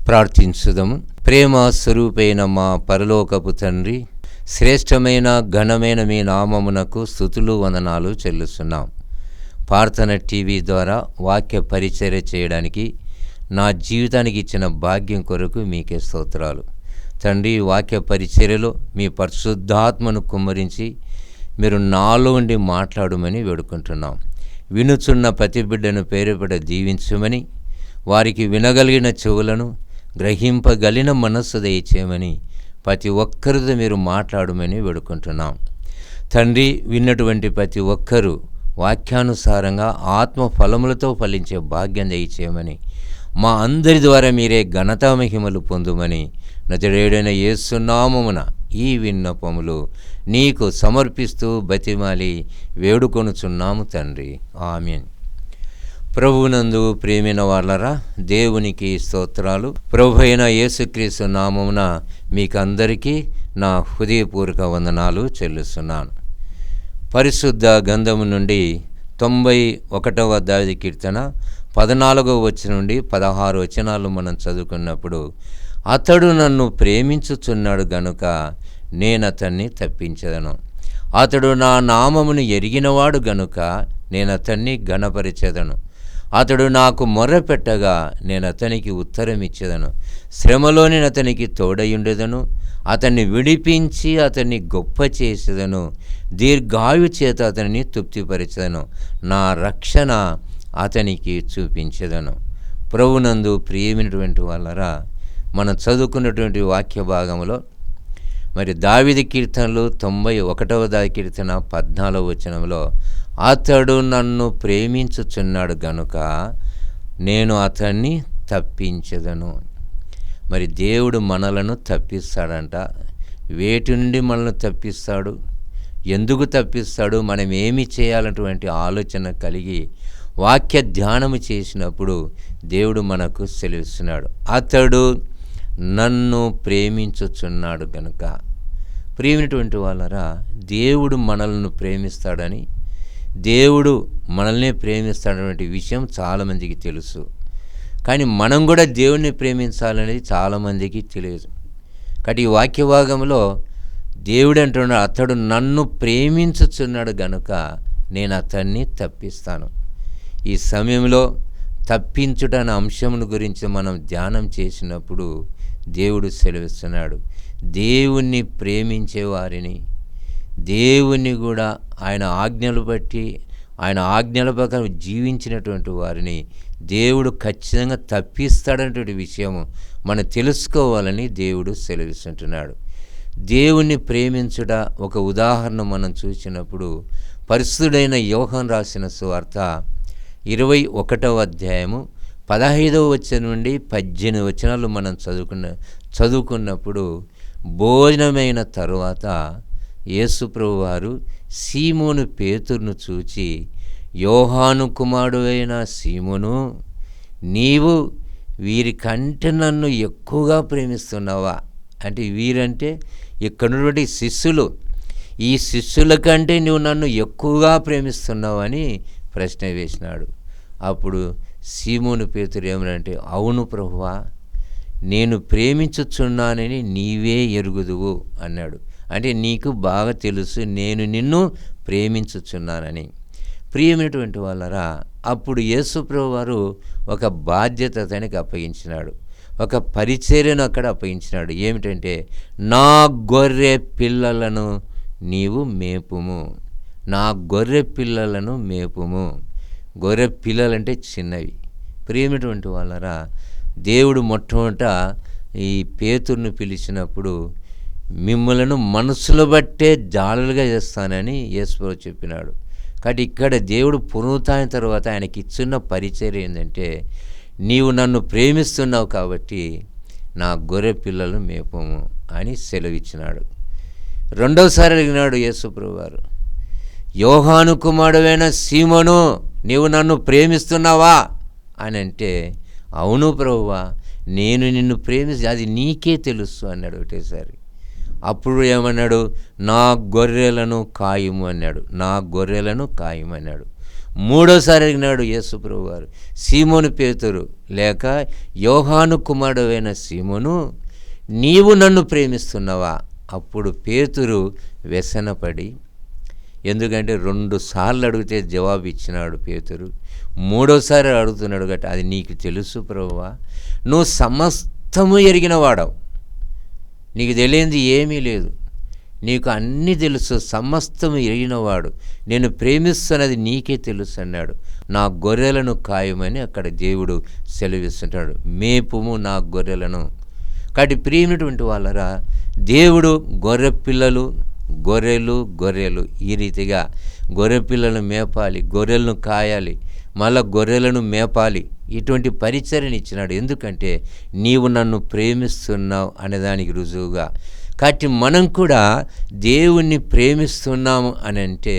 ప్రార్థించుదము. ప్రేమ స్వరూపైన మా పరలోకపు తండ్రి, శ్రేష్టమైన ఘనమైన మీ నామమునకు స్తుతులు వందనాలు చెల్లిస్తున్నాం. ప్రార్థన టీవీ ద్వారా వాక్య పరిచర్య చేయడానికి నా జీవితానికి ఇచ్చిన భాగ్యం కొరకు మీకే స్తోత్రాలు తండ్రి. వాక్య పరిచర్యలో మీ పరిశుద్ధాత్మను కుమ్మరించి మీరు నాలో ఉండి మాట్లాడమని వేడుకుంటున్నాం. వినుచున్న ప్రతి బిడ్డను పేరుపడ దీవించమని, వారికి వినగలిగిన చెవులను, గ్రహింపగలిగిన మనస్సు దయచేయమని ప్రతి ఒక్కరితో మీరు మాట్లాడమని వేడుకుంటున్నాం తండ్రి. విన్నటువంటి ప్రతి ఒక్కరూ వాక్యానుసారంగా ఆత్మ ఫలములతో ఫలించే భాగ్యం దయచేయమని, మా అందరి ద్వారా మీరే ఘనతా మహిమలు పొందుమని నజరేయుడైన యేసు నామమున ఈ విన్నపములు నీకు సమర్పిస్తూ బతిమాలి వేడుకొనుచున్నాము తండ్రి. ఆమేన్. ప్రభువునందు ప్రేమైన వాళ్ళరా, దేవునికి స్తోత్రాలు. ప్రభు అయిన యేసుక్రీస్తు నామమున మీకందరికీ నా హృదయపూర్వక వందనాలు చెల్లిస్తున్నాను. పరిశుద్ధ గ్రంథము నుండి 91వ దావీదు కీర్తన 14వ వచనం నుండి 16 వచనాలు మనం చదువుకున్నప్పుడు, అతడు నన్ను ప్రేమించుచున్నాడు గనుక నేనతన్ని తప్పించెదను. అతడు నా నామమును ఎరిగినవాడు గనుక నేనతన్ని ఘనపరిచెదను. అతడు నాకు మొర్రపెట్టగా నేనతనికి ఉత్తరమిచ్చేదను. శ్రమలో నేనతనికి తోడయుండెదను. అతన్ని విడిపించి అతన్ని గొప్ప చేసేదను. దీర్ఘాయు చేత అతనిని తృప్తిపరిచెదను. నా రక్షణ అతనికి చూపించెదను. ప్రభునందు ప్రియమైనటువంటి వాళ్ళరా, మనం చదువుకున్నటువంటి వాక్య భాగంలో మరి దావీదు కీర్తనలు 91వ దావీదు కీర్తన 14వ వచనంలో, అతడు నన్ను ప్రేమించుచున్నాడు గనుక నేను అతన్ని తప్పించెదను. మరి దేవుడు మనలను తప్పిస్తాడంట. వేటి నుండి మనల్ని తప్పిస్తాడు, ఎందుకు తప్పిస్తాడు, మనం ఏమి చేయాలన్నటువంటి ఆలోచన కలిగి వాక్య ధ్యానము చేసినప్పుడు దేవుడు మనకు సెలవిస్తున్నాడు. అతడు నన్ను ప్రేమించుచున్నాడు గనుక. ప్రియమైనటువంటి వాళ్ళరా, దేవుడు మనల్ని ప్రేమిస్తాడని, దేవుడు మనల్ని ప్రేమిస్తాడనే విషయం చాలామందికి తెలుసు. కానీ మనం కూడా దేవుడిని ప్రేమించాలనేది చాలామందికి తెలియదు. కాబట్టి ఈ వాక్య భాగంలో దేవుడు అంటున్నాడు, అతడు నన్ను ప్రేమించుచున్నాడు గనుక నేను అతన్ని తప్పిస్తాను. ఈ సమయంలో తప్పించుట అనే అంశమును గురించి మనం ధ్యానం చేసినప్పుడు దేవుడు సెలవిస్తున్నాడు, దేవుణ్ణి ప్రేమించే వారిని, దేవుణ్ణి కూడా ఆయన ఆజ్ఞలు బట్టి ఆయన ఆజ్ఞల ప్రకారం జీవించినటువంటి వారిని దేవుడు ఖచ్చితంగా తప్పిస్తాడనేటువంటి విషయం మనం తెలుసుకోవాలని దేవుడు సెలవిస్తుంటున్నాడు. దేవుణ్ణి ప్రేమించుట ఒక ఉదాహరణ మనం చూసినప్పుడు పరిశుద్ధుడైన యోహాను రాసిన సువార్త 21వ అధ్యాయము 15వ వచనం నుండి 18 వచనాలు మనం చదువుకున్నప్పుడు, భోజనమైన తరువాత యేసు ప్రభువారు సీమోను పేతురును చూచి, యోహాను కుమారుడు అయిన సీమోను, నీవు వీరికంటే నన్ను ఎక్కువగా ప్రేమిస్తున్నావా? అంటే వీరంటే ఇక్కడ ఉన్నటువంటి శిష్యులు. ఈ శిష్యుల కంటే నువ్వు నన్ను ఎక్కువగా ప్రేమిస్తున్నావని ప్రశ్న వేసినాడు. అప్పుడు సీమోను పేతురు ఏమనంటే, అవును ప్రభువా, నేను ప్రేమించుచున్నానని నీవే ఎరుగుదువు అన్నాడు. అంటే నీకు బాగా తెలుసు నేను నిన్ను ప్రేమించుచున్నానని. ప్రియమైనటువంటి వాళ్ళరా, అప్పుడు యేసు ప్రభువారు ఒక బాధ్యత అతనికి అప్పగించినాడు, ఒక పరిచర్యను అక్కడ అప్పగించినాడు. ఏమిటంటే, నా గొర్రె పిల్లలను నీవు మేపుము, నా గొర్రె పిల్లలను మేపుము. గొర్రె పిల్లలంటే చిన్నవి. ప్రియమైనటువంటి వాళ్ళరా, దేవుడు మొట్టమొదట ఈ పేతురును పిలిచినప్పుడు మిమ్మలను మనసులో బట్టే జాలులుగా చేస్తానని యేసు చెప్పినాడు. కాబట్టి ఇక్కడ దేవుడు పునరుత్థానం తర్వాత ఆయనకి ఇచ్చిన పరిచర్య ఏంటంటే, నీవు నన్ను ప్రేమిస్తున్నావు కాబట్టి నా గొర్రె పిల్లలు మేపము అని సెలవిచ్చినాడు. రెండవసారి అడిగినాడు యేసు ప్రభువారు, యోహాను కుమారుడైన సీమోను, నీవు నన్ను ప్రేమిస్తున్నావా అని అంటే, అవును ప్రభువా, నేను నిన్ను ప్రేమిస్తే అది నీకే తెలుసు అన్నాడు ఒకటేసారి. అప్పుడు ఏమన్నాడు, నా గొర్రెలను కాయము అన్నాడు, నా గొర్రెలను కాయమన్నాడు. మూడోసారి అడిగినాడు యేసు ప్రభువు వారు, సీమోను పేతురు లేక యోహాను కుమారుడైన సీమోను, నీవు నన్ను ప్రేమిస్తున్నావా? అప్పుడు పేతురు వ్యసనపడి, ఎందుకంటే 2 సార్లు అడిగితే జవాబు ఇచ్చినాడు పేతురు, మూడోసారి అడుగుతున్నాడు గట్ట, అది నీకు తెలుసు ప్రభువా, నువ్వు సమస్తము ఎరిగిన వాడవు, నీకు తెలియంది ఏమీ లేదు, నీకు అన్నీ తెలుసు, సమస్తము ఎరిగినవాడు, నేను ప్రేమిస్తున్నది నీకే తెలుసు అన్నాడు. నా గొర్రెలను కాయమని అక్కడ దేవుడు సెలవిస్తుంటాడు, మేపుము నా గొర్రెలను. కాబట్టి ప్రియమైనటువంటి వాళ్ళరా, దేవుడు గొర్రెలు ఈ రీతిగా గొర్రె పిల్లలను మేపాలి, గొర్రెలను కాయాలి, మళ్ళా గొర్రెలను మేపాలి, ఇటువంటి పరిచర్యను ఇచ్చినాడు. ఎందుకంటే నీవు నన్ను ప్రేమిస్తున్నావు అనేదానికి రుజువుగా. కాబట్టి మనం కూడా దేవుణ్ణి ప్రేమిస్తున్నాము అని అంటే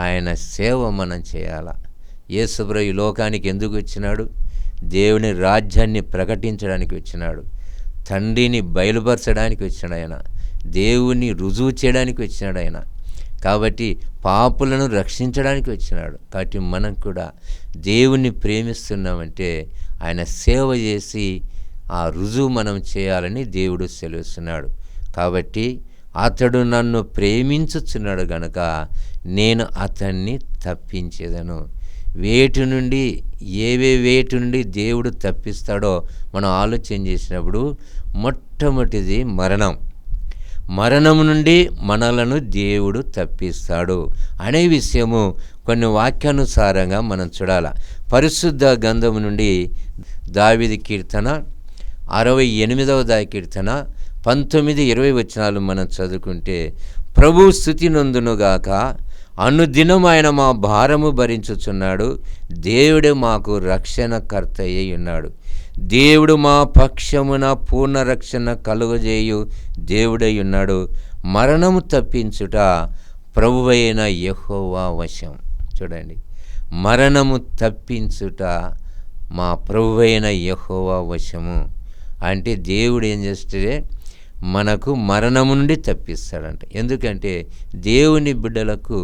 ఆయన సేవ మనం చేయాల. యేసుప్రభు ఈ లోకానికి ఎందుకు వచ్చినాడు? దేవుని రాజ్యాన్ని ప్రకటించడానికి వచ్చినాడు, తండ్రిని బయలుపరచడానికి వచ్చినాడు ఆయన, దేవుణ్ణి రుజువు చేయడానికి వచ్చినాడు ఆయన. కాబట్టి పాపులను రక్షించడానికి వచ్చినాడు. కాబట్టి మనం కూడా దేవుణ్ణి ప్రేమిస్తున్నామంటే ఆయన సేవ చేసి ఆ రుజువు మనం చేయాలని దేవుడు సెలవిస్తున్నాడు. కాబట్టి అతడు నన్ను ప్రేమించుచున్నాడు గనక నేను అతన్ని తప్పించేదను. వేటి నుండి వేటి నుండి దేవుడు తప్పిస్తాడో మనం ఆలోచన చేసినప్పుడు మొట్టమొదటిది మరణం నుండి మనలను దేవుడు తప్పిస్తాడు అనే విషయము కొన్ని వాక్యానుసారంగా మనం చూడాలి. పరిశుద్ధ గ్రంథము నుండి దావీదు కీర్తన 68వ కీర్తన 19-20 వచనాలు మనం చదువుకుంటే, ప్రభు స్తుతి నొందునుగాక, అనుదినం ఆయన మా భారము భరించుచున్నాడు, దేవుడే మాకు రక్షణకర్త అయి ఉన్నాడు, దేవుడు మా పక్షమున పూర్ణ రక్షణ కలుగజేయు దేవుడై ఉన్నాడు, మరణము తప్పించుట ప్రభువైన యెహోవా వశం. చూడండి, మరణము తప్పించుట మా ప్రభువైన యెహోవా వశము అంటే దేవుడు ఏం చేస్తే మనకు మరణము నుండి తప్పిస్తాడంట. ఎందుకంటే దేవుని బిడ్డలకు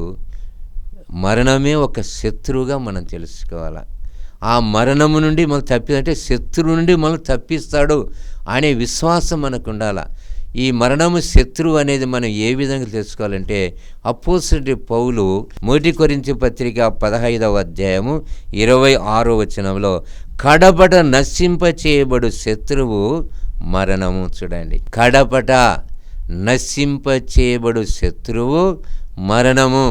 మరణమే ఒక శత్రువుగా మనం తెలుసుకోవాలి. ఆ మరణము నుండి మనం తప్పిదంటే శత్రువు నుండి మనం తప్పిస్తాడు అనే విశ్వాసం మనకు ఉండాలి. ఈ మరణము శత్రువు అనేది మనం ఏ విధంగా తెలుసుకోవాలంటే, అపోస్తలుడైన పౌలు 1 కొరింథీ పత్రిక 15వ అధ్యాయము 26వ వచనంలో, కడపట నశింపచేయబడు శత్రువు మరణము. చూడండి, కడపట నశింపచేయబడు శత్రువు మరణము.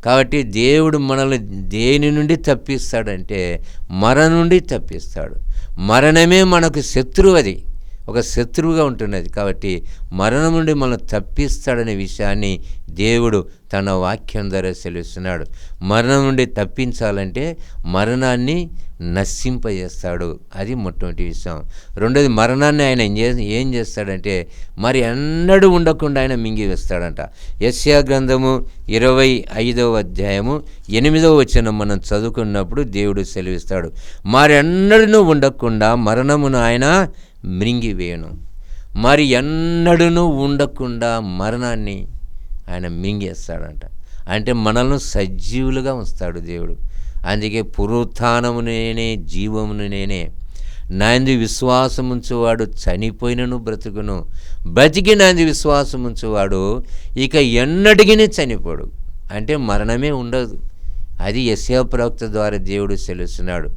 కాబట్టి దేవుడు మనల్ని దేని నుండి తప్పిస్తాడంటే మరణం నుండి తప్పిస్తాడు. మరణమే మనకు శత్రువు, అది ఒక శత్రువుగా ఉంటున్నది. కాబట్టి మరణం నుండి మనం తప్పిస్తాడనే విషయాన్ని దేవుడు తన వాక్యం ద్వారా సెలవిస్తున్నాడు. మరణం నుండి తప్పించాలంటే మరణాన్ని నశింపజేస్తాడు, అది మొట్టమొదటి విషయం. రెండోది, మరణాన్ని ఆయన ఏం చేస్తాడంటే మరి ఎన్నడూ ఉండకుండా ఆయన మింగివేస్తాడంట. యెషయా గ్రంథము 25వ అధ్యాయము 8వ వచనం మనం చదువుకున్నప్పుడు దేవుడు సెలవిస్తాడు, మరెన్నడూ ఉండకుండా మరణమును ఆయన మింగివేయను. మరి ఎన్నడూ ఉండకుండా మరణాన్ని ఆయన మింగేస్తాడంట. అంటే మనల్ని సజీవులుగా ఉంచుతాడు దేవుడు. అందుకే పునరుత్థానము నేనే, జీవమును నేనే, నాంది విశ్వాసముంచువాడు చనిపోయినను బ్రతుకును, బ్రతికి నాంది విశ్వాసముంచువాడు ఇక ఎన్నటికినే చనిపోడు. అంటే మరణమే ఉండదు. అది యెషయా ప్రవక్త ద్వారా దేవుడు సెలవుస్తున్నాడు.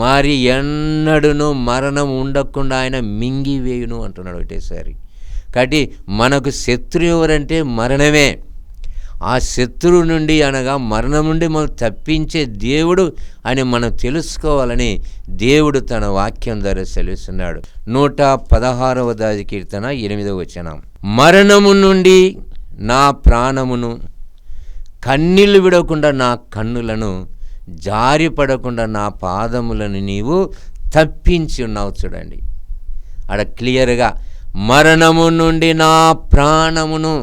మరి ఎన్నడూను మరణం ఉండకుండా ఆయన మింగివేయును అంటున్నాడు ఒకటేసారి. కాబట్టి మనకు శత్రువు ఎవరంటే మరణమే. ఆ శత్రువు నుండి అనగా మరణం నుండి మనం తప్పించే దేవుడు అని మనం తెలుసుకోవాలని దేవుడు తన వాక్యం ద్వారా సెలవిస్తున్నాడు. 116వ కీర్తన 8వ వచనం, మరణము నుండి నా ప్రాణమును, కన్నీళ్లు విడవకుండా నా కన్నులను, జారిపడకుండా నా పాదములను నీవు తప్పించి ఉన్నావు. చూడండి, అక్కడ క్లియర్గా మరణము నుండి నా ప్రాణమును,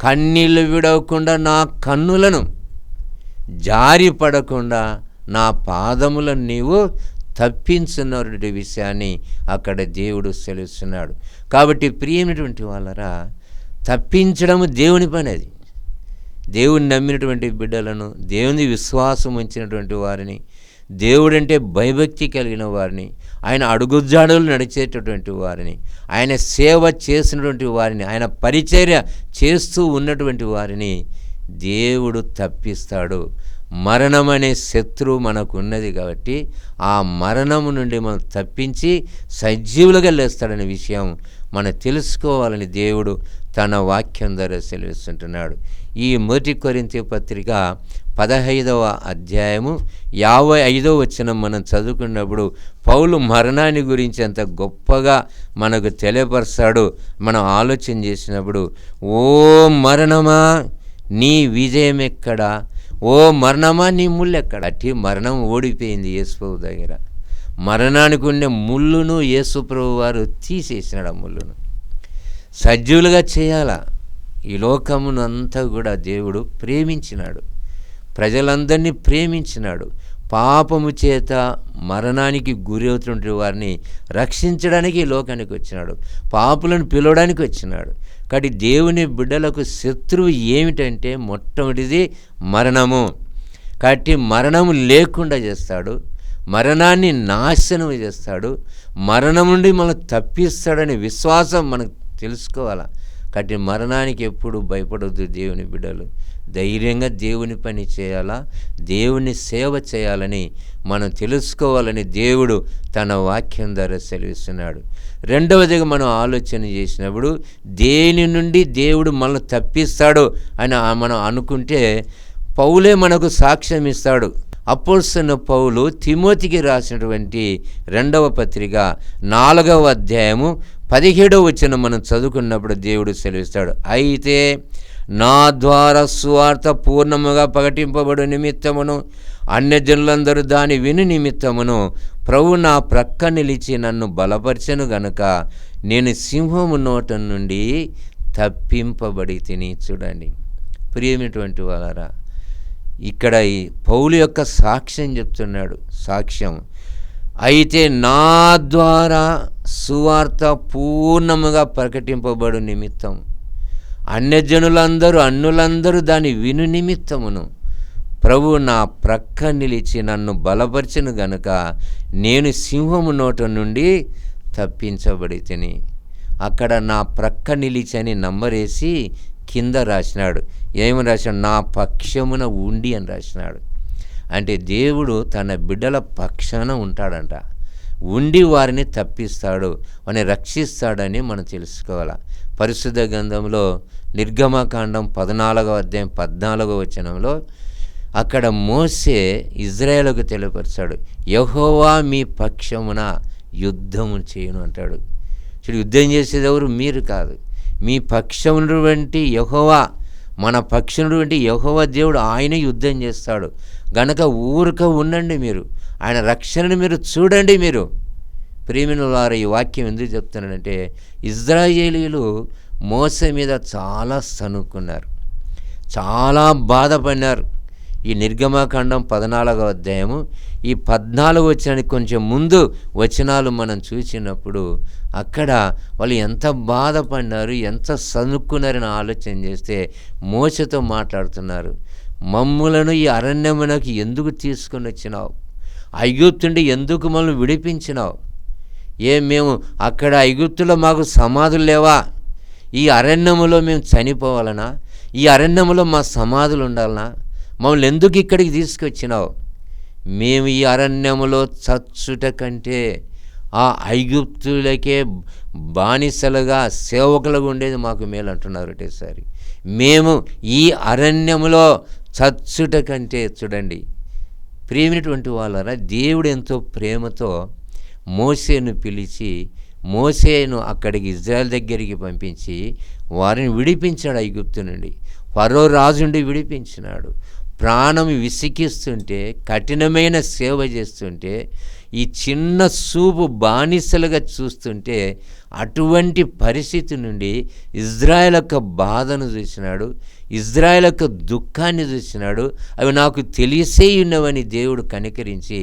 కన్నీళ్లు విడవకుండా నా కన్నులను, జారిపడకుండా నా పాదములను నీవు తప్పించున్నటువంటి విషయాన్ని అక్కడ దేవుడు సెలవుస్తున్నాడు. కాబట్టి ప్రియమైనటువంటి వాళ్ళరా, తప్పించడము దేవుని పని. అది దేవుని నమ్మినటువంటి బిడ్డలను, దేవుని విశ్వాసం ఉంచినటువంటి వారిని, దేవుడంటే భయభక్తి కలిగిన వారిని, ఆయన అడుగుజాడలు నడిచేటటువంటి వారిని, ఆయన సేవ చేసినటువంటి వారిని, ఆయన పరిచర్య చేస్తూ ఉన్నటువంటి వారిని దేవుడు తప్పిస్తాడు. మరణం అనే శత్రువు మనకు ఉన్నది కాబట్టి ఆ మరణము నుండి మనం తప్పించి సజీవులుగా లేస్తాడనే విషయం మనం తెలుసుకోవాలని దేవుడు తన వాక్యం ద్వారా సెలవిస్తుంటున్నాడు. ఈ 1 కొరింథీ పత్రిక 15వ అధ్యాయము 55వ వచనం మనం చదువుకున్నప్పుడు పౌలు మరణాన్ని గురించి ఎంత గొప్పగా మనకు తెలియపరుస్తాడు. మనం ఆలోచన చేసినప్పుడు, ఓ మరణమా నీ విజయం ఎక్కడా, ఓ మరణమా నీ ముళ్ళు ఎక్కడ? అట్టి మరణం ఓడిపోయింది యేసుప్రభు దగ్గర. మరణానికి ఉండే ముళ్ళును యేసుప్రభు వారు తీసేసినాడు. ఆ ముళ్ళును సజీవులుగా చేయాలా. ఈ లోకమును అంతా కూడా దేవుడు ప్రేమించినాడు, ప్రజలందరినీ ప్రేమించినాడు. పాపము చేత మరణానికి గురి అవుతున్న వారిని రక్షించడానికి ఈ లోకానికి వచ్చినాడు, పాపులను పిలవడానికి వచ్చినాడు. కాబట్టి దేవుని బిడ్డలకు శత్రువు ఏమిటంటే మొట్టమొదటిది మరణము. కాబట్టి మరణము లేకుండా చేస్తాడు, మరణాన్ని నాశనం చేస్తాడు, మరణం నుండి మనం తప్పిస్తాడనే విశ్వాసం మనకు తెలుసుకోవాలా. కాబట్టి మరణానికి ఎప్పుడు భయపడవద్దు దేవుని బిడ్డలు. ధైర్యంగా దేవుని పని చేయాలా, దేవుని సేవ చేయాలని మనం తెలుసుకోవాలని దేవుడు తన వాక్యం ద్వారా సెలవిస్తున్నాడు. రెండవదిగా మనం ఆలోచన చేసినప్పుడు దేని నుండి దేవుడు మనల్ని తప్పిస్తాడు అని మనం అనుకుంటే పౌలే మనకు సాక్ష్యం ఇస్తాడు. అపోస్తలుడైన పౌలు తిమోతికి రాసినటువంటి 2వ పత్రిక 4వ అధ్యాయము 17వ వచనం మనం చదువుకున్నప్పుడు దేవుడు సెలవిస్తాడు, అయితే నా ద్వారా సువార్త పూర్ణముగా ప్రకటింపబడు నిమిత్తమును అన్యజనులందరూ దాని విని నిమిత్తమును ప్రభు నా ప్రక్క నిలిచి నన్ను బలపరచెను గనుక నేను సింహము నోట నుండి తప్పింపబడి తిని. చూడండి ప్రియమైనటువంటి వాళ్ళారా, ఇక్కడ ఈ పౌలు యొక్క సాక్ష్యం చెప్తున్నాడు. సాక్ష్యం, అయితే నా ద్వారా సువార్త పూర్ణముగా ప్రకటింపబడు నిమిత్తం అన్యులందరూ దాని విను నిమిత్తమును ప్రభు నా ప్రక్క నిలిచి నన్ను బలపరచెను గనుక నేను సింహము నోట నుండి తప్పించబడి తిని. అక్కడ నా ప్రక్క నిలిచి అని నంబరేసి కింద రాసినాడు. ఏమని రాసినాడు? నా పక్షమున ఉండి అని రాసినాడు. అంటే దేవుడు తన బిడ్డల పక్షాన ఉంటాడంట, ఉండి వారిని తప్పిస్తాడు, వారిని రక్షిస్తాడని మనం తెలుసుకోవాలి. పరిశుద్ధ గ్రంథంలో నిర్గమకాండం 14వ అధ్యాయం 14వ వచనంలో అక్కడ మోసే ఇజ్రాయేలుకు తెలియపరిచాడు, యెహోవా మీ పక్షమున యుద్ధము చేయను అంటాడు. చూడు, యుద్ధం చేసేది ఎవరు? మీరు కాదు, మీ పక్షమునటువంటి యెహోవా, మన పక్షమునటువంటి యెహోవా దేవుడు, ఆయన యుద్ధం చేస్తాడు గనక ఊరక ఉండండి, మీరు ఆయన రక్షణను మీరు చూడండి. మీరు ప్రియమైన వారు, ఈ వాక్యం ఎందుకు చెప్తున్నానంటే ఇజ్రాయేలీలు మోసే మీద చాలా సనుక్కున్నారు, చాలా బాధపడినారు. ఈ నిర్గమకాండం 14వ అధ్యాయము ఈ 14వ వచనానికి కొంచెం ముందు వచనాలు మనం చూసినప్పుడు అక్కడ వాళ్ళు ఎంత బాధపడినారు, ఎంత సనుక్కున్నారని ఆలోచన చేస్తే మోసతో మాట్లాడుతున్నారు. మమ్ములను ఈ అరణ్యమునకు ఎందుకు తీసుకొని వచ్చినావు? ఐగుప్తుండి ఎందుకు మనల్ని విడిపించినావు? మేము అక్కడ ఐగుప్తులో మాకు సమాధులు లేవా? ఈ అరణ్యములో మేము చనిపోవాలనా? ఈ అరణ్యములో మా సమాధులు ఉండాలనా? మమ్మల్ని ఎందుకు ఇక్కడికి తీసుకొచ్చినావు? మేము ఈ అరణ్యములో చచ్చుట కంటే ఆ ఐగుప్తులకే బానిసలుగా సేవకులుగా ఉండేది మాకు మేలు అంటున్నారు ఒకటేసారి. మేము ఈ అరణ్యములో చచ్చుట కంటే. చూడండి ప్రియమైనటువంటి వాళ్ళరా, దేవుడు ఎంతో ప్రేమతో మోసేను పిలిచి మోసేను అక్కడికి ఇజ్రాయెల్ దగ్గరికి పంపించి వారిని విడిపించాడు. ఐగుప్తు నుండి ఫరో రాజు నుండి విడిపించినాడు. ప్రాణం విసికిస్తుంటే, కఠినమైన సేవ చేస్తుంటే, ఈ చిన్న చూపు బానిసలుగా చూస్తుంటే అటువంటి పరిస్థితి నుండి ఇజ్రాయెల్ యొక్క బాధను చూసినాడు, ఇజ్రాయెల్ యొక్క దుఃఖాన్ని చూసినాడు. అవి నాకు తెలిసే ఉన్నవని దేవుడు కనికరించి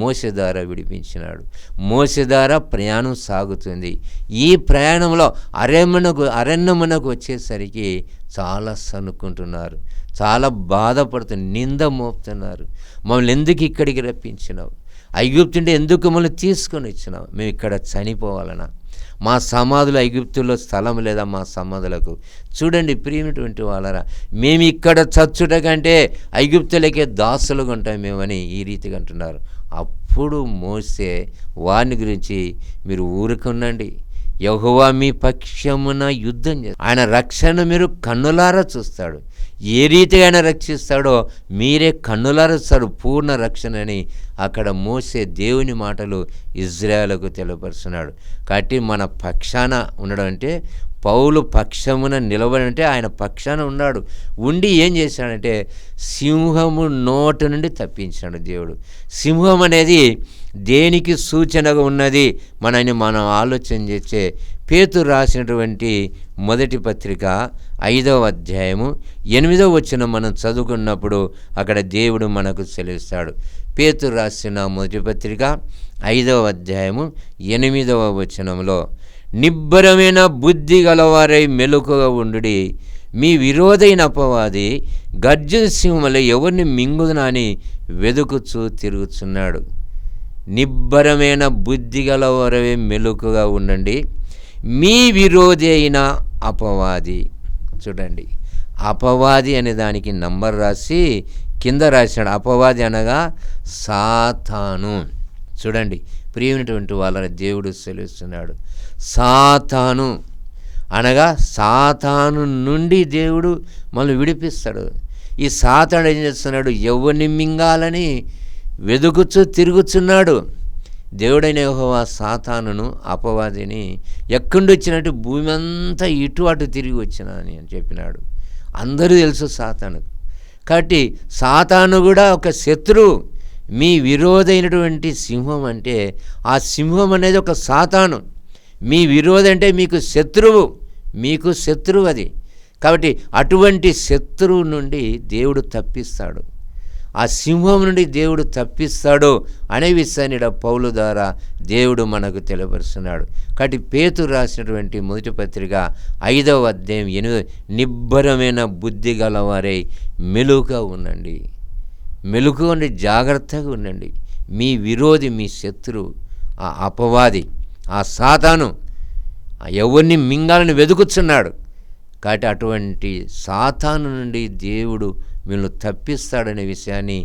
మోసే ద్వారా విడిపించినాడు. మోసే ద్వారా ప్రయాణం సాగుతుంది. ఈ ప్రయాణంలో అరణ్యమునకు వచ్చేసరికి చాలా సనుక్కుంటున్నారు, చాలా బాధపడుతున్నారు, నింద మోపుతున్నారు. మమ్మల్ని ఎందుకు ఇక్కడికి రప్పించినావు? ఐగుప్తుంటే ఎందుకు మమ్మల్ని తీసుకొని వచ్చినావు? మేము ఇక్కడ చనిపోవాలనా? మా సమాధులు ఐగుప్తుల్లో స్థలం లేదా మా సమాధులకు? చూడండి ప్రియమైనటువంటి వాళ్ళరా, మేము ఇక్కడ చచ్చుట కంటే ఐగుప్తులకే దాసులుగా ఉంటాం మేమని ఈ రీతిగా అంటున్నారు. అప్పుడు మోసే వారిని గురించి మీరు ఊరుకునండి, యెహోవా మీ పక్షమున యుద్ధం చేస్తాడు, ఆయన రక్షణ మీరు కన్నులారా చూస్తాడు. ఏ రీతిగా ఆయన రక్షిస్తాడో మీరే కన్నులారా చూస్తాడు పూర్ణ రక్షణ అని అక్కడ మోసే దేవుని మాటలు ఇజ్రాయేలుకు తెలియపరుస్తున్నాడు. కాబట్టి మన పక్షాన ఉండడం అంటే పౌలు పక్షమున నిలబడంటే ఆయన పక్షాన ఉన్నాడు. ఉండి ఏం చేశాడంటే సింహము నోటి నుండి తప్పించాడు దేవుడు. సింహం అనేది దేనికి సూచనగా ఉన్నది మనం ఆలోచన చేసే పేతురు రాసినటువంటి మొదటి పత్రిక 5వ అధ్యాయము 8వ వచనం మనం చదువుకున్నప్పుడు అక్కడ దేవుడు మనకు సెలవిస్తాడు. పేతురు రాసిన మొదటి పత్రిక 5వ అధ్యాయము 8వ వచనంలో, నిబ్బరమైన బుద్ధి గలవారై మెలకుగా ఉండుడి, మీ విరోధైన అపవాది గర్జన సింహములో ఎవరిని మింగుదునా అని వెదుకుచూ తిరుగుతున్నాడు. నిబ్బరమైన బుద్ధి గలవారై మెలకుగా ఉండండి, మీ విరోధి అయిన అపవాది. చూడండి, అపవాది అనే దానికి నంబర్ రాసి కింద రాశాడు. అపవాది అనగా సాతాను. చూడండి ప్రియమైనటువంటి వాళ్ళని దేవుడు సెలవిస్తున్నాడు. సాతాను అనగా సాతాను నుండి దేవుడు మనల్ని విడిపిస్తాడు. ఈ సాతాను ఏం చేస్తున్నాడు? ఎవరిని మింగాలని వెదుకుచూ తిరుగుతున్నాడు. దేవుడైన యెహోవా సాతానును అపవాదిని ఎక్కడి వచ్చినట్టు భూమి అంతా ఇటు అటు తిరిగి వచ్చినా అని చెప్పినాడు. అందరూ తెలుసు సాతాను. కాబట్టి సాతాను కూడా ఒక శత్రువు. మీ విరోధైనటువంటి సింహం అంటే ఆ సింహం అనేది ఒక సాతాను. మీ విరోధి అంటే మీకు శత్రువు అది. కాబట్టి అటువంటి శత్రువు నుండి దేవుడు తప్పిస్తాడు, ఆ సింహం నుండి దేవుడు తప్పిస్తాడు అనే విషయాన్ని పౌలు ద్వారా దేవుడు మనకు తెలియపరుస్తున్నాడు. కాబట్టి పేతురు రాసినటువంటి మొదటి పత్రిక 5వ అధ్యాయం 8, నిబ్బరమైన బుద్ధి గలవారై మెలుగుగా ఉండండి, మెలుగుగా ఉండి జాగ్రత్తగా ఉండండి. మీ విరోధి, మీ శత్రువు ఆ అపవాది, ఆ సాతాను ఎవరిని మింగాలని వెతుకుతున్నాడు. కాబట్టి అటువంటి సాతాను నుండి దేవుడు వీళ్ళను తప్పిస్తాడనే విషయాన్ని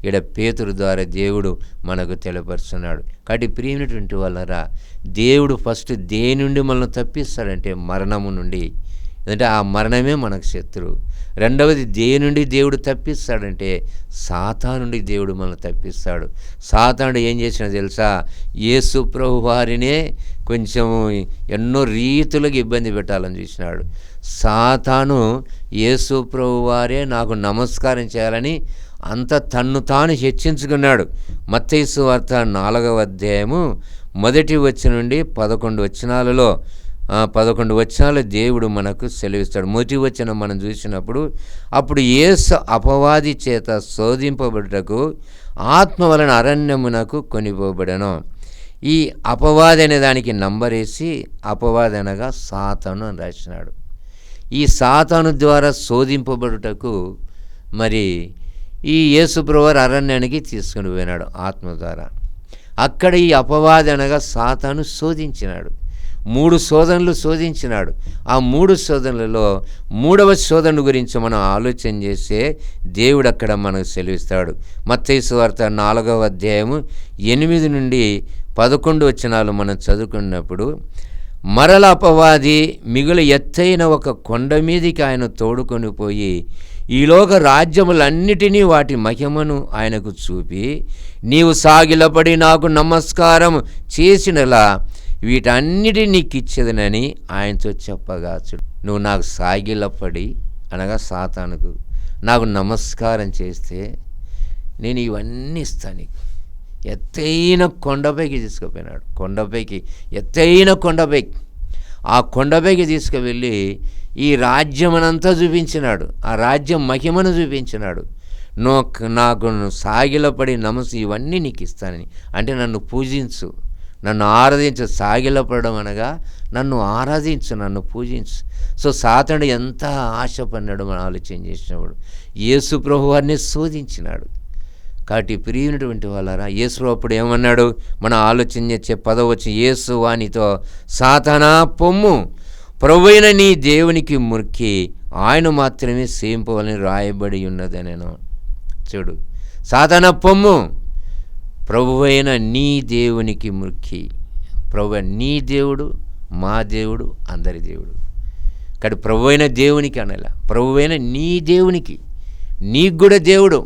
ఈడ పేతురు ద్వారా దేవుడు మనకు తెలియపరుస్తున్నాడు. కాబట్టి ప్రియమైనటువంటి వాళ్ళరా, దేవుడు ఫస్ట్ దేని నుండి మనల్ని తప్పిస్తాడంటే మరణము నుండి. ఎందుకంటే ఆ మరణమే మనకు శత్రువు. రెండవది దేని నుండి దేవుడు తప్పిస్తాడంటే సాతాను నుండి దేవుడు మనల్ని తప్పిస్తాడు. సాతానుడు ఏం చేసినా తెలుసా? యేసు ప్రభు వారినే కొంచెము ఎన్నో రీతులకు ఇబ్బంది పెట్టాలని చూసినాడు. సాతాను యేసు ప్రభు వారే నాకు నమస్కారం చేయాలని అంత తన్ను తాను హెచ్చించుకున్నాడు. మత్తయి సువార్త 4వ అధ్యాయము 1 వచనం నుండి 11 వచనాలలో 11 వచనాలు దేవుడు మనకు సెలవిస్తాడు. మొదటి వచనం మనం చూసినప్పుడు, అప్పుడు యేసు అపవాది చేత శోధింపబడుటకు ఆత్మ వలన అరణ్యమునకు కొనిపోబడెను. ఈ అపవాది అనే దానికి నంబరేసి అపవాది అనగా సాతాను అని రాసినాడు. ఈ సాతాను ద్వారా శోధింపబడుటకు మరి ఈ యేసుప్రభువారు అరణ్యానికి తీసుకుని పోయినాడు ఆత్మ ద్వారా. అక్కడ ఈ అపవాది అనగా సాతాను శోధించినాడు. 3 శోధనలు శోధించినాడు. ఆ 3 శోధనలలో 3వ శోధన గురించి మనం ఆలోచన చేస్తే దేవుడు అక్కడ మనకు సెలవిస్తాడు. మత్తయి సువార్త 4వ అధ్యాయము 8 నుండి 11 వచనాలు మనం చదువుకున్నప్పుడు, మరల అపవాది మిగులు ఎత్తైన ఒక కొండ మీదికి ఆయన తోడుకొని పోయి ఈలోక రాజ్యములన్నిటినీ వాటి మహిమను ఆయనకు చూపి, నీవు సాగిలపడి నాకు నమస్కారం చేసినలా వీటన్నిటి నీకు ఇచ్చేదనని ఆయనతో చెప్పగా, నువ్వు నాకు సాగిలపడి అనగా సాతానుకు నాకు నమస్కారం చేస్తే నేను ఇవన్నీ ఇస్తాను నీకు. ఎత్తైన కొండపైకి తీసుకుపోయినాడు. ఎత్తైన కొండపైకి, ఆ కొండపైకి తీసుకువెళ్ళి ఈ రాజ్యమనంతా చూపించినాడు. ఆ రాజ్యం మహిమను చూపించినాడు. నాకు సాగిలపడి ఇవన్నీ నీకు ఇస్తానని, అంటే నన్ను పూజించు, నన్ను ఆరాధించు. సాగిలపడడం అనగా నన్ను ఆరాధించు, నన్ను పూజించు. సో సాతానుడు ఎంత ఆశపడినాడు మనం ఆలోచన చేసినప్పుడు. యేసు ప్రభువారిని శోధించినాడు. కాబట్టి ప్రియునటువంటి వాళ్ళారా, యేసు అప్పుడు ఏమన్నాడు? మనం ఆలోచన చేసే 10వ వచనం, యేసు వానితో, సాతానా పొమ్ము, ప్రభువైన నీ దేవునికి మొక్కి ఆయన మాత్రమే సేవింపవలని రాయబడి ఉన్నది. నేను చూడు, సాతానా పొమ్ము, ప్రభువైన నీ దేవునికి మొక్కి. ప్రభు నీ దేవుడు, మా దేవుడు, అందరి దేవుడు. కానీ ప్రభువైన దేవునికి అనలా, ప్రభువైన నీ దేవునికి, నీకు కూడా దేవుడు,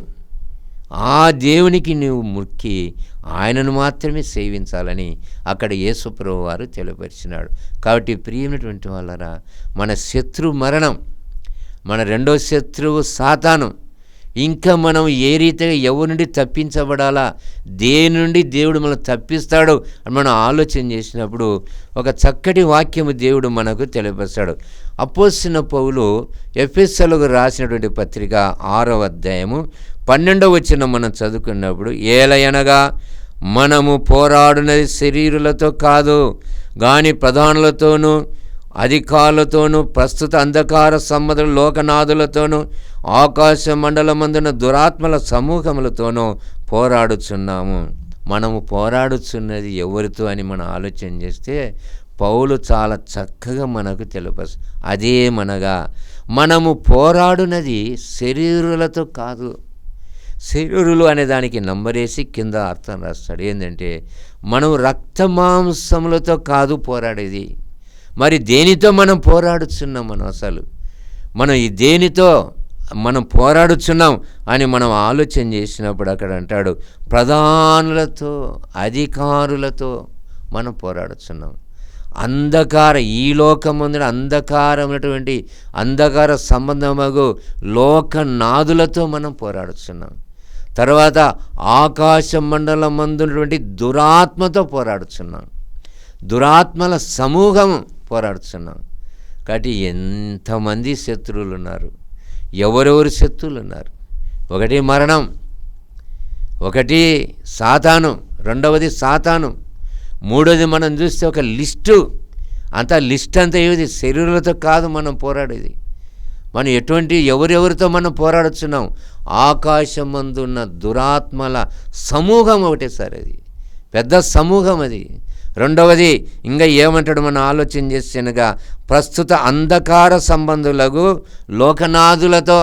ఆ దేవునికి నువ్వు మొక్కి ఆయనను మాత్రమే సేవించాలని అక్కడ యేసు ప్రభువారు తెలియపరిచినాడు. కాబట్టి ప్రియమైనటువంటి వాళ్ళరా, మన శత్రు మరణం, మన రెండో శత్రువు సాతాను. ఇంకా మనం ఏ రీతిగా ఎవరి నుండి తప్పించబడాలా, దేని నుండి దేవుడు మనం తప్పిస్తాడు అని మనం ఆలోచన చేసినప్పుడు ఒక చక్కటి వాక్యము దేవుడు మనకు తెలియపరుస్తాడు. అపోస్తలుడైన పౌలు ఎఫెసీయులకు రాసినటువంటి పత్రిక 6వ అధ్యాయము 12వ వచనం మనం చదువుకున్నప్పుడు, ఏలయనగా మనము పోరాడునది శరీరులతో కాదు గాని ప్రధానులతోనూ అధికారులతోనూ ప్రస్తుత అంధకార సంబంధుల లోకనాథులతోనూ ఆకాశ మండలమందున దురాత్మల సమూహములతోనూ పోరాడుచున్నాము. మనము పోరాడుచున్నది ఎవరితో అని మనం ఆలోచన చేస్తే పౌలు చాలా చక్కగా మనకు తెలుపరు. అదేమనగా మనము పోరాడునది శరీరులతో కాదు. శరీరులు అనే దానికి నంబరేసి కింద అర్థం రాస్తాడు. ఏంటంటే మనం రక్తమాంసములతో కాదు పోరాడేది. మరి దేనితో మనం పోరాడుచున్నాం? మనం ఈ దేనితో మనం పోరాడుచున్నాం అని మనం ఆలోచన చేసినప్పుడు అక్కడ అంటాడు, ప్రధానులతో అధికారులతో మనం పోరాడుచున్నాం. ఈ లోకమందున అంధకారమైనటువంటి అంధకార సంబంధమగు లోకనాథులతో మనం పోరాడుచున్నాం. తర్వాత ఆకాశ మండలం మందున్నటువంటి దురాత్మతో పోరాడుచున్నాం. దురాత్మల సమూహం పోరాడుతున్నాం. కాబట్టి ఎంతమంది శత్రువులు ఉన్నారు, ఎవరెవరు శత్రువులు ఉన్నారు? ఒకటి మరణం, ఒకటి సాతాను, రెండవది సాతాను, మూడోది మనం చూస్తే ఒక లిస్టు. లిస్ట్ అంతా ఏది? శరీరాలతో కాదు మనం పోరాడేది. మనం ఎవరెవరితో మనం పోరాడుతున్నాం? ఆకాశమందున్న దురాత్మల సమూహం ఒకటే సార్, అది పెద్ద సమూహం అది. రెండవది ఇంకా ఏమంటాడు మనం ఆలోచన చేసినగా, ప్రస్తుత అంధకార సంబంధులకు లోకనాథులతో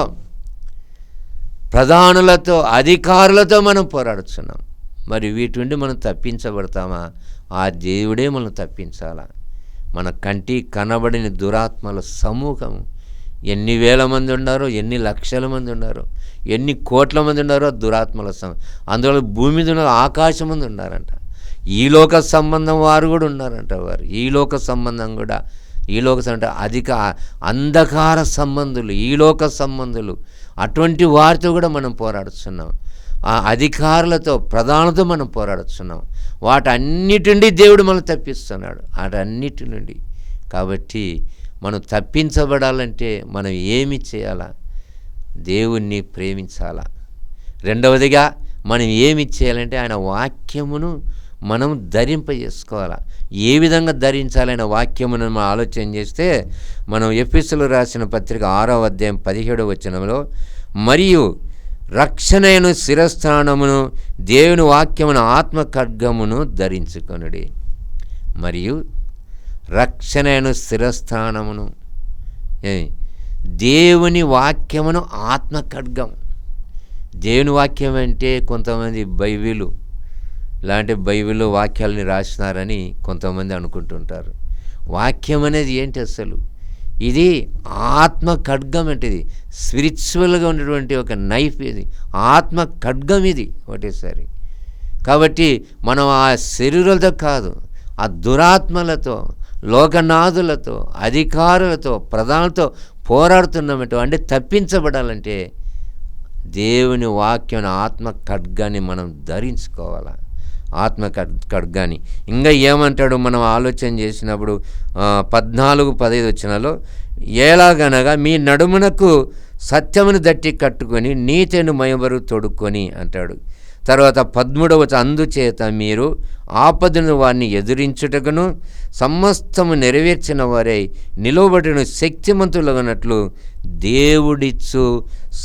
ప్రధానులతో అధికారులతో మనం పోరాడుతున్నాం. మరి వీటి నుండి మనం తప్పించబడతామా? ఆ దేవుడే మనం తప్పించాలా. మన కంటి కనబడిన దురాత్మల సమూహం ఎన్ని వేల మంది ఉన్నారో, ఎన్ని లక్షల మంది ఉన్నారో, ఎన్ని కోట్ల మంది ఉన్నారో దురాత్మల అందులో భూమి మీద ఉన్న ఆకాశం మంది ఉన్నారంట. ఈ లోక సంబంధం వారు కూడా ఉన్నారంట. వారు ఈ లోక సంబంధం కూడా, ఈ లోక అంటే అంధకార సంబంధులు, ఈ లోక సంబంధులు, అటువంటి వారితో కూడా మనం పోరాడుతున్నాం. ఆ అధికారులతో ప్రధానులతో మనం పోరాడుతున్నాం. వాటన్నిటి నుండి దేవుడు మనం తప్పిస్తున్నాడు, వాటన్నిటి నుండి. కాబట్టి మనం తప్పించబడాలంటే మనం ఏమి చేయాలా? దేవుణ్ణి ప్రేమించాలా. రెండవదిగా మనం ఏమి చేయాలంటే ఆయన వాక్యమును మనం ధరింపజేసుకోవాలా. ఏ విధంగా ధరించాలనే వాక్యమును మనం ఆలోచన చేస్తే మనం ఎఫెసీయులకు రాసిన పత్రిక 6వ అధ్యాయం 17వ వచనంలో, మరియు రక్షణను శిరస్థానమును దేవుని వాక్యమును ఆత్మ ఖడ్గమును ధరించుకొనుడి. మరియు రక్షణను శిరస్థానమును, దేవుని వాక్యమును ఆత్మ ఖడ్గం. దేవుని వాక్యం అంటే కొంతమంది బైబిలు ఇలాంటి బైబిల్లో వాక్యాలని రాసినారని కొంతమంది అనుకుంటుంటారు. వాక్యం అనేది ఏంటి అసలు? ఇది ఆత్మ ఖడ్గం. అంటే ఇది స్పిరిచువల్గా ఉన్నటువంటి ఒక నైఫ్. ఇది ఆత్మ ఖడ్గం, ఇది ఒకటేసారి. కాబట్టి మనం ఆ శరీరాలతో కాదు, ఆ దురాత్మలతో, లోకనాథులతో, అధికారులతో, ప్రధానులతో పోరాడుతున్నామట. అంటే తప్పించబడాలంటే దేవుని వాక్యం ఆత్మ ఖడ్గాన్ని మనం ధరించుకోవాలా. ఆత్మ ఖడ్గాన్ని ఇంకా ఏమంటాడు మనం ఆలోచన చేసినప్పుడు 14-15 వచనాల్లో, ఎలాగనగా మీ నడుమునకు సత్యమును దట్టి కట్టుకొని నీతిని మయబరు తొడుక్కొని అంటాడు. తర్వాత 13వ అందుచేత మీరు ఆపదను వారిని ఎదురించుటకును సమస్తము నెరవేర్చిన వారై నిలవబడిన శక్తిమంతులగనట్లు దేవుడిచ్చు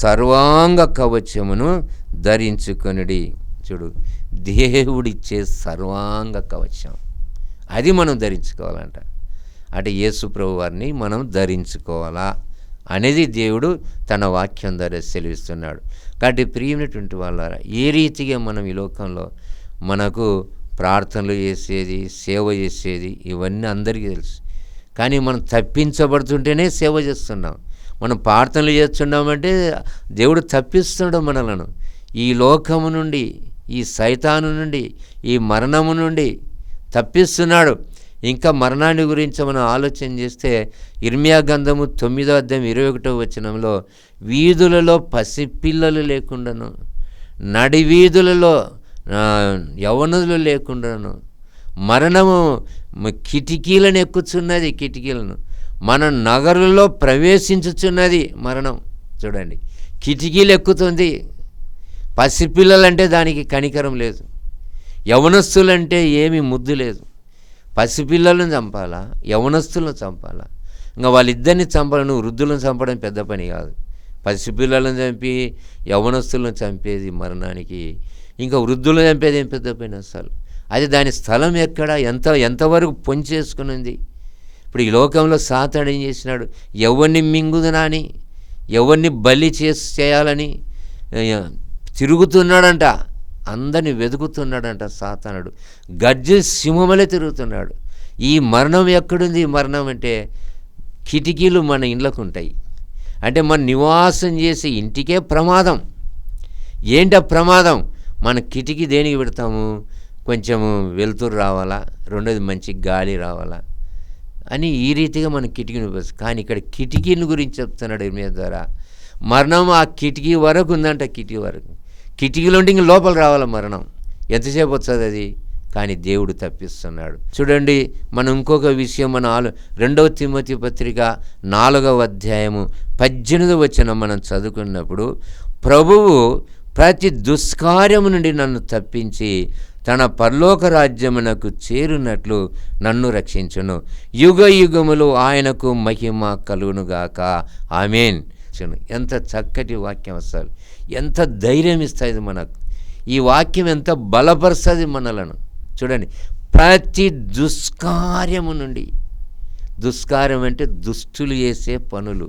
సర్వాంగ కవచమును ధరించుకొనుడి. చూడు, దేవుడిచ్చే సర్వాంగ కవచం అది మనం ధరించుకోవాలంట. అంటే యేసు ప్రభు వారిని మనం ధరించుకోవాలా అనేది దేవుడు తన వాక్యం ద్వారా సెలవిస్తున్నాడు. కాబట్టి ప్రియమైనటువంటి వాళ్ళారా, ఏ రీతిగా మనం ఈ లోకంలో మనకు ప్రార్థనలు చేసేది, సేవ చేసేది ఇవన్నీ అందరికీ తెలుసు. కానీ మనం తప్పించబడుతుంటేనే సేవ చేస్తున్నాం. మనం ప్రార్థనలు చేస్తున్నామంటే దేవుడు తప్పిస్తున్నాడు మనలను ఈ లోకము నుండి, ఈ సైతాను నుండి, ఈ మరణము నుండి తప్పిస్తున్నాడు. ఇంకా మరణాన్ని గురించి మనం ఆలోచన చేస్తే ఇర్మియా గ్రంథము 9వ అధ్యాయం 21వ వచనంలో వీధులలో పసిపిల్లలు లేకుండాను, నడి వీధులలో యవ్వనులు లేకుండాను మరణము కిటికీలను ఎక్కుచున్నది. కిటికీలను మన నగరులో ప్రవేశించుచున్నది మరణం. చూడండి, కిటికీలు ఎక్కుతుంది. పసిపిల్లలంటే దానికి కనికరం లేదు. యవనస్తులంటే ఏమీ ముద్దు లేదు. పసిపిల్లలను చంపాలా, యవనస్తులను చంపాలా? ఇంకా వాళ్ళిద్దరిని చంపాలను, వృద్ధులను చంపడం పెద్ద పని కాదు. పసిపిల్లలను చంపి యవనస్తులను చంపేది మరణానికి, ఇంకా వృద్ధులను చంపేది ఏం పెద్ద పని అసలు. అది దాని స్థలం ఎక్కడ, ఎంతవరకు పొంచేసుకునింది. ఇప్పుడు ఈ లోకంలో సాతాను ఏం చేసినాడు? ఎవరిని మింగుదనాని, ఎవరిని బలి చేయాలని తిరుగుతున్నాడంట. అందరిని వెతుకుతున్నాడంట సాతానుడు. గర్జి సింహమలే తిరుగుతున్నాడు. ఈ మరణం ఎక్కడుంది? మరణం అంటే కిటికీలు మన ఇండ్లకు ఉంటాయి. అంటే మన నివాసం చేసే ఇంటికే ప్రమాదం. ఏంట ప్రమాదం? మన కిటికీ దేనికి పెడతాము? కొంచెము వెలుతురు రావాలా, రెండోది మంచి గాలి రావాలా అని ఈ రీతిగా మన కిటికీని ఉపయోగిస్తాం. కానీ ఇక్కడ కిటికీని గురించి చెప్తున్నాడు ఇర్మియా ద్వారా. మరణం ఆ కిటికీ వరకు ఉందంట. కిటికీ వరకు, కిటికీలో ఉంటే ఇంక లోపల రావాలి మరణం. ఎంతసేపు వస్తుంది అది? కానీ దేవుడు తప్పిస్తున్నాడు. చూడండి, మనం ఇంకొక విషయం మన 2వ తిమోతి పత్రిక 4వ అధ్యాయము 18వ వచనం మనం చదువుకున్నప్పుడు, ప్రభువు ప్రతి దుష్కార్యము నుండి నన్ను తప్పించి తన పరలోక రాజ్యమునకు చేరునట్లు నన్ను రక్షించును. యుగ యుగములు ఆయనకు మహిమ కలుగునుగాక. ఆమేన్. ఎంత చక్కటి వాక్యం అసలు. ఎంత ధైర్యం ఇస్తుంది మనకు ఈ వాక్యం, ఎంత బలపరుస్తుంది మనలను. చూడండి, ప్రతి దుష్కార్యము నుండి. దుష్కార్యం అంటే దుష్టులు చేసే పనులు,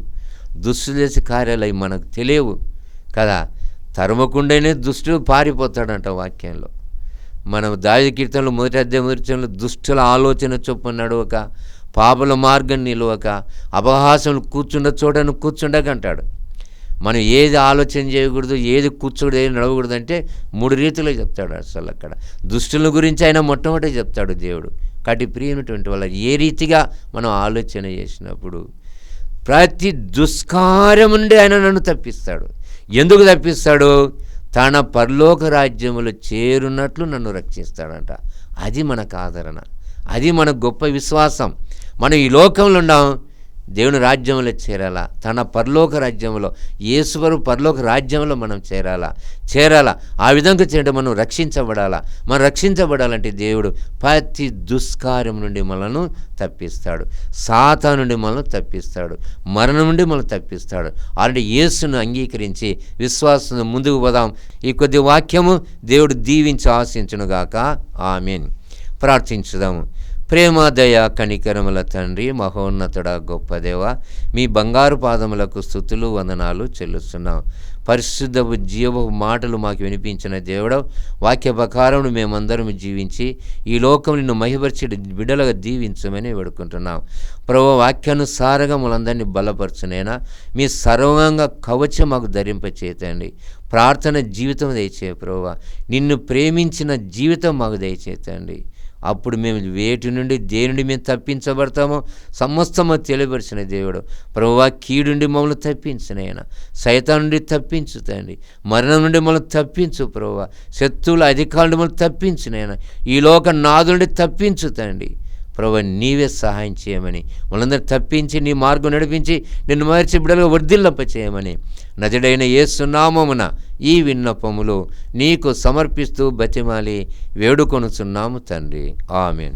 దుష్టులు చేసే కార్యాలు అవి మనకు తెలియవు కదా. తరుమకుండానే దుష్టుడు పారిపోతాడంట వాక్యంలో. మనం దావీదు కీర్తనలో 1వ అధ్యాయంలో దుష్టుల ఆలోచన చొప్పున నడవక, పాపల మార్గం నిలవక, అపహాసములు కూర్చుండ చోటను కూర్చుండకంటాడు. మనం ఏది ఆలోచన చేయకూడదు, ఏది కూర్చోకూడదు, ఏది నడవకూడదు అంటే 3 రీతిలో చెప్తాడు అసలు. అక్కడ దుష్టుల గురించి ఆయన మొట్టమొదటి చెప్తాడు దేవుడు. కాబట్టి ప్రియమైనటువంటి వాళ్ళ ఏ రీతిగా మనం ఆలోచన చేసినప్పుడు ప్రతి దుష్కార్యం నుండి ఆయన నన్ను తప్పిస్తాడు. ఎందుకు తప్పిస్తాడు? తన పరలోక రాజ్యములో చేరున్నట్లు నన్ను రక్షిస్తాడంట. అది మనకు ఆదరణ, అది మన గొప్ప విశ్వాసం. మనం ఈ లోకంలో ఉన్నాం, దేవుని రాజ్యంలో చేరాలా, తన పరలోక రాజ్యంలో, యేసువారు పరలోక రాజ్యంలో మనం చేరాలా. ఆ విధంగా చేయడం మనం రక్షించబడాలా. మనం రక్షించబడాలంటే దేవుడు ప్రతి దుష్కార్యం నుండి మనల్ని తప్పిస్తాడు, సాతాను నుండి మనల్ని తప్పిస్తాడు, మరణం నుండి మనల్ని తప్పిస్తాడు. ఆల్రెడీ యేసును అంగీకరించి విశ్వాసం ముందుకు పోదాం. ఈ కొద్ది వాక్యము దేవుడు దీవించి ఆశించునుగాక. ఆమేన్. ప్రార్థించుదాము. ప్రేమ, దయ, కనికరముల తండ్రి, మహోన్నతుడ, గొప్ప దేవ, మీ బంగారు పాదములకు స్తుతులు వందనాలు చెల్లిస్తున్నాం. పరిశుద్ధపు జీవపు మాటలు మాకు వినిపించిన దేవుడవు, వాక్య ప్రకారం మేమందరం జీవించి ఈ లోకం నిన్ను మహిపరిచి బిడ్డలుగా దీవించమని వేడుకుంటున్నాం. ప్రభు, వాక్యానుసారంగా మనందరినీ బలపరచునైనా మీ సర్వంగా కవచం మాకు ధరింపచేతండి. ప్రార్థన జీవితం దయచే ప్రభు, నిన్ను ప్రేమించిన జీవితం మాకు దయచేతండి. అప్పుడు మేము వేటి నుండి దేని నుండి మేము తప్పించబడతామో సమస్తము తెలియపరిచిన దేవుడు. ప్రభువా, కీడు నుండి మమ్మల్ని తప్పించిన ఆయన, సైతాను నుండి తప్పించుతండి, మరణం నుండి మమ్మల్ని తప్పించు ప్రభువా, శత్రువుల అధికారుల నుండి మమ్మల్ని తప్పించిన ఆయన, ఈ లోక నాదు నుండి తప్పించుతండి. ప్రభువా, నీవే సహాయం చేయమని, మనందరూ తప్పించి నీ మార్గం నడిపించి నిన్ను మరిచి బిడ్డలుగా వర్ధిల్లింప చేయమని నజరుడైన యేసు నామమున ఈ విన్నపములు నీకు సమర్పిస్తూ బతిమాలి వేడుకొనుచున్నాము తండ్రి. ఆమేన్.